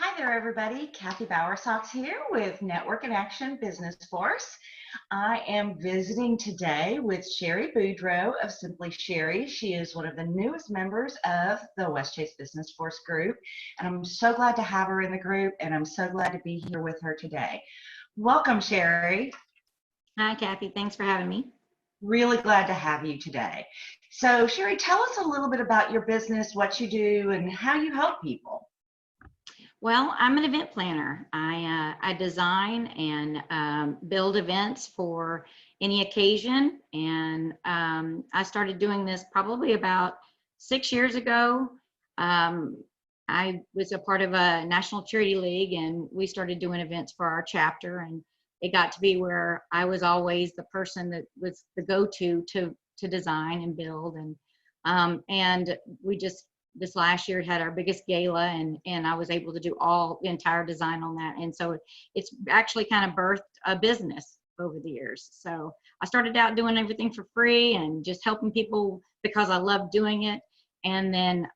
Hi there, everybody. Kathy Bowersox here with Network and Action Business Force. I am visiting today with Sherry Boudreaux of Simply Sherry. She is one of the newest members of the West Chase Business Force group, and I'm so glad to have her in the group, and I'm so glad to be here with her today. Welcome, Sherry. Hi, Kathy. Thanks for having me. Really glad to have you today. So, Sherry, tell us a little bit about your business, what you do, and how you help people. Well, I'm an event planner. I design and build events for any occasion, and I started doing this probably about 6 years ago. I was a part of a national charity league, and we started doing events for our chapter, and it got to be where I was always the person that was the go-to to design and build, and we just this last year had our biggest gala, and I was able to do all the entire design on that. And so it's actually kind of birthed a business over the years. So I started out doing everything for free and just helping people because I love doing it. And then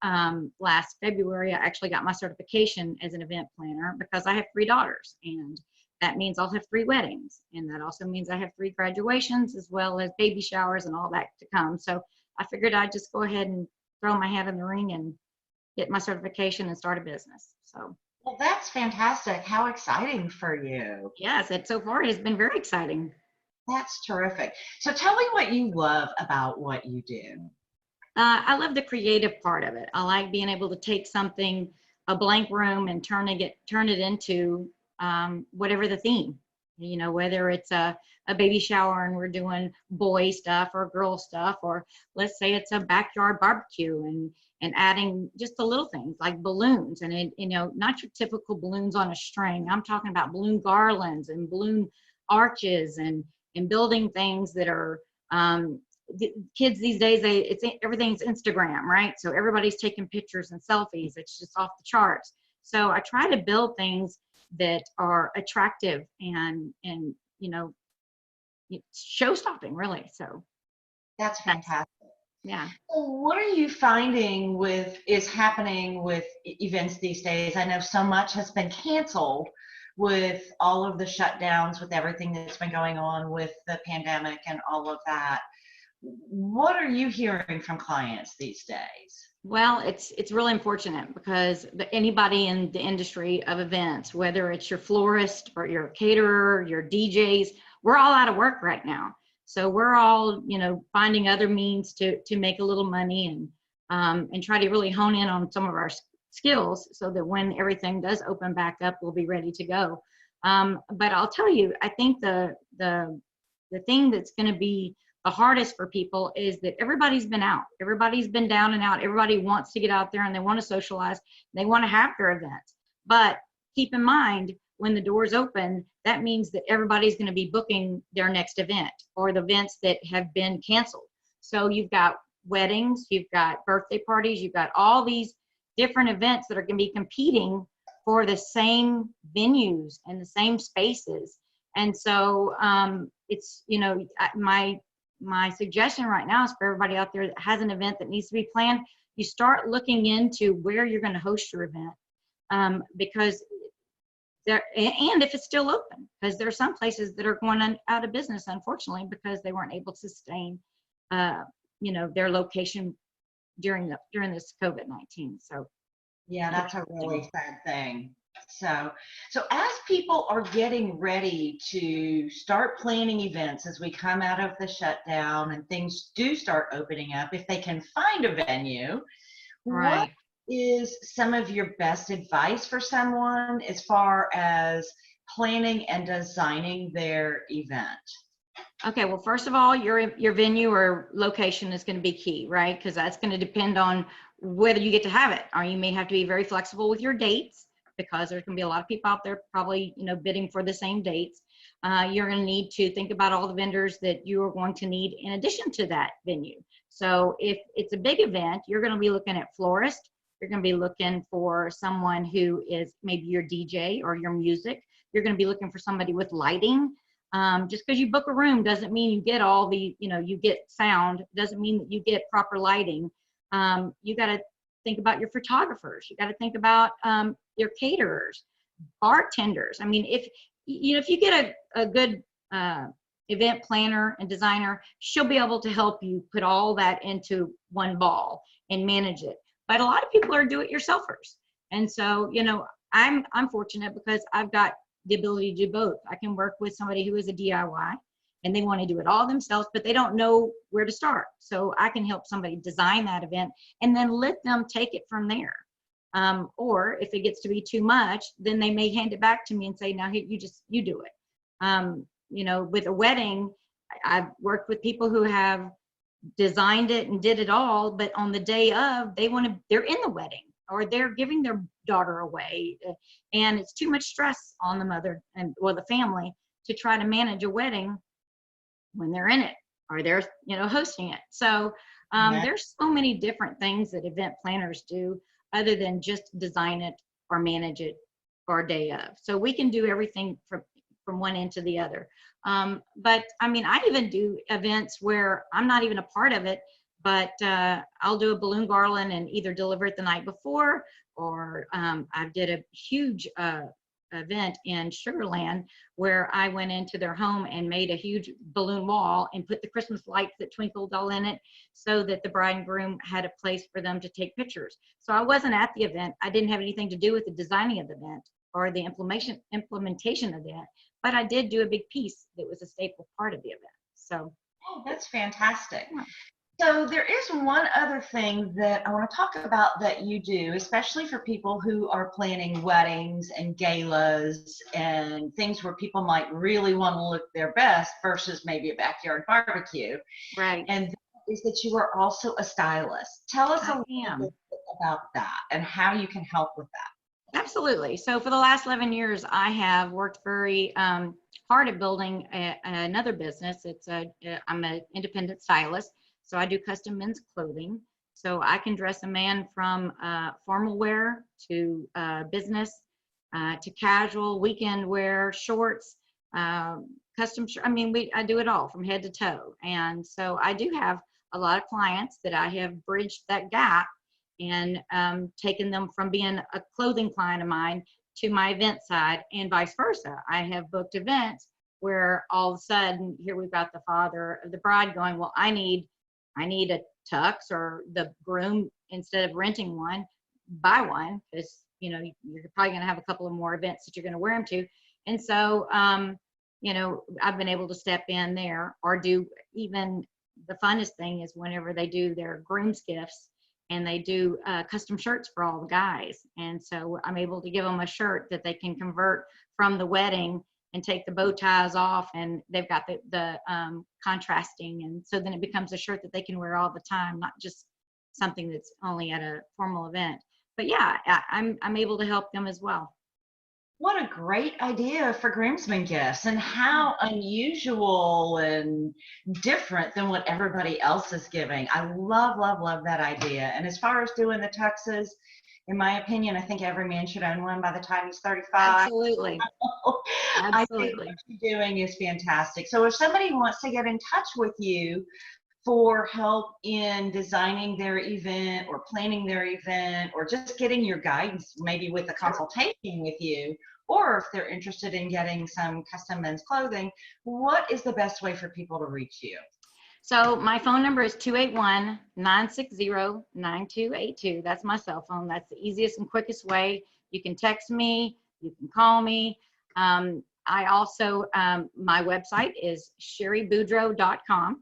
last February, I actually got my certification as an event planner because I have 3 daughters, and that means I'll have 3 weddings. And that also means I have 3 graduations as well as baby showers and all that to come. So I figured I'd just go ahead and throw my hat in the ring and get my certification and start a business. So, Well, that's fantastic. How exciting for you. yes, so far it has been very exciting. That's terrific. So tell me what you love about what you do. I love the creative part of it. I like being able to take something, a blank room, and turn it into whatever the theme. You know, whether it's a baby shower and we're doing boy stuff or girl stuff, or let's say it's a backyard barbecue and adding just the little things like balloons, and not your typical balloons on a string. I'm talking about balloon garlands and balloon arches and building things that are kids these days, everything's Instagram, right? So everybody's taking pictures and selfies. It's just off the charts. So I try to build things that are attractive and show stopping, really. So That's fantastic. yeah. So what are you finding is happening with events these days? I know so much has been canceled with all of the shutdowns, with everything that's been going on with the pandemic and all of that. What are you hearing from clients these days? Well, it's really unfortunate because anybody in the industry of events, whether it's your florist or your caterer, your DJs, we're all out of work right now. So we're all, finding other means to make a little money and try to really hone in on some of our skills so that when everything does open back up, we'll be ready to go. But I'll tell you, I think the thing that's going to be the hardest for people is that everybody's been out. Everybody's been down and out. Everybody wants to get out there and they want to socialize. They want to have their events. But keep in mind, when the doors open, that means that everybody's going to be booking their next event or the events that have been canceled. So you've got weddings, you've got birthday parties, you've got all these different events that are going to be competing for the same venues and the same spaces. And so it's, my suggestion right now is for everybody out there that has an event that needs to be planned, you start looking into where you're going to host your event, because and if it's still open, because there are some places that are going out of business, unfortunately, because they weren't able to sustain, their location during this COVID-19. So yeah, that's a really sad thing. So as people are getting ready to start planning events as we come out of the shutdown and things do start opening up, if they can find a venue, right. What is some of your best advice for someone as far as planning and designing their event? Okay, well, first of all, your venue or location is going to be key, right? Because that's going to depend on whether you get to have it, or you may have to be very flexible with your dates because there's going to be a lot of people out there probably, bidding for the same dates. You're going to need to think about all the vendors that you are going to need in addition to that venue. So if it's a big event, you're going to be looking at florist. You're going to be looking for someone who is maybe your DJ or your music. You're going to be looking for somebody with lighting. Just because you book a room doesn't mean you get all the, you get sound, doesn't mean that you get proper lighting. You got to think about your photographers. You got to think about your caterers, bartenders. I mean, if you get a good event planner and designer, she'll be able to help you put all that into one ball and manage it. But a lot of people are do-it-yourselfers, and so I'm fortunate because I've got the ability to do both. I can work with somebody who is a DIY and they want to do it all themselves, but they don't know where to start. So I can help somebody design that event and then let them take it from there. Or if it gets to be too much, then they may hand it back to me and say, now here, you do it. With a wedding, I've worked with people who have designed it and did it all, but on the day of, they're in the wedding or they're giving their daughter away, and it's too much stress on the mother or the family to try to manage a wedding when they're in it or they're hosting it. So there's so many different things that event planners do other than just design it or manage it or day of. So we can do everything from one end to the other. But I mean, I even do events where I'm not even a part of it, but I'll do a balloon garland and either deliver it the night before, or I did a huge event in Sugarland where I went into their home and made a huge balloon wall and put the Christmas lights that twinkled all in it so that the bride and groom had a place for them to take pictures. So I wasn't at the event. I didn't have anything to do with the designing of the event or the implementation of the event, but I did do a big piece that was a staple part of the event. So that's fantastic. So there is one other thing that I want to talk about that you do, especially for people who are planning weddings and galas and things where people might really want to look their best versus maybe a backyard barbecue. Right. And that is that you are also a stylist. Tell us a little bit about that and how you can help with that. Absolutely. So for the last 11 years, I have worked very hard at building another business. I'm an independent stylist. So I do custom men's clothing. So I can dress a man from formal wear to business to casual, weekend wear, shorts, custom. I do it all from head to toe. And so I do have a lot of clients that I have bridged that gap and taken them from being a clothing client of mine to my event side and vice versa. I have booked events where all of a sudden here we've got the father of the bride going, well, I need a tux, or the groom, instead of renting one, buy one, because you're probably going to have a couple of more events that you're going to wear them to. And so I've been able to step in there, or do even the funnest thing is whenever they do their groom's gifts and they do custom shirts for all the guys. And so I'm able to give them a shirt that they can convert from the wedding and take the bow ties off, and they've got the contrasting, and so then it becomes a shirt that they can wear all the time, not just something that's only at a formal event. But yeah, I'm able to help them as well. What a great idea for groomsmen gifts, and how unusual and different than what everybody else is giving. I love, love, love that idea. And as far as doing the tuxes, in my opinion, I think every man should own one by the time he's 35. Absolutely. I think what you're doing is fantastic. So if somebody wants to get in touch with you for help in designing their event or planning their event, or just getting your guidance, maybe with a consultation with you, or if they're interested in getting some custom men's clothing, what is the best way for people to reach you? So my phone number is 281-960-9282. That's my cell phone. That's the easiest and quickest way. You can text me, you can call me. I also, my website is sherryboudreaux.com.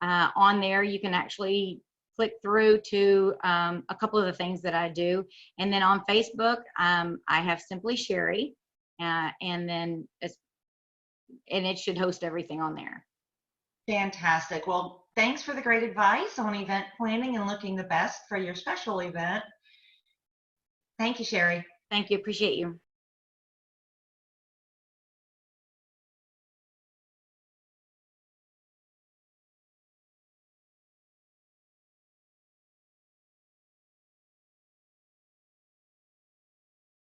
On there, you can actually click through to a couple of the things that I do. And then on Facebook, I have Simply Sherry, and it should host everything on there. Fantastic. Well, thanks for the great advice on event planning and looking the best for your special event. Thank you, Sherry. Thank you. Appreciate you.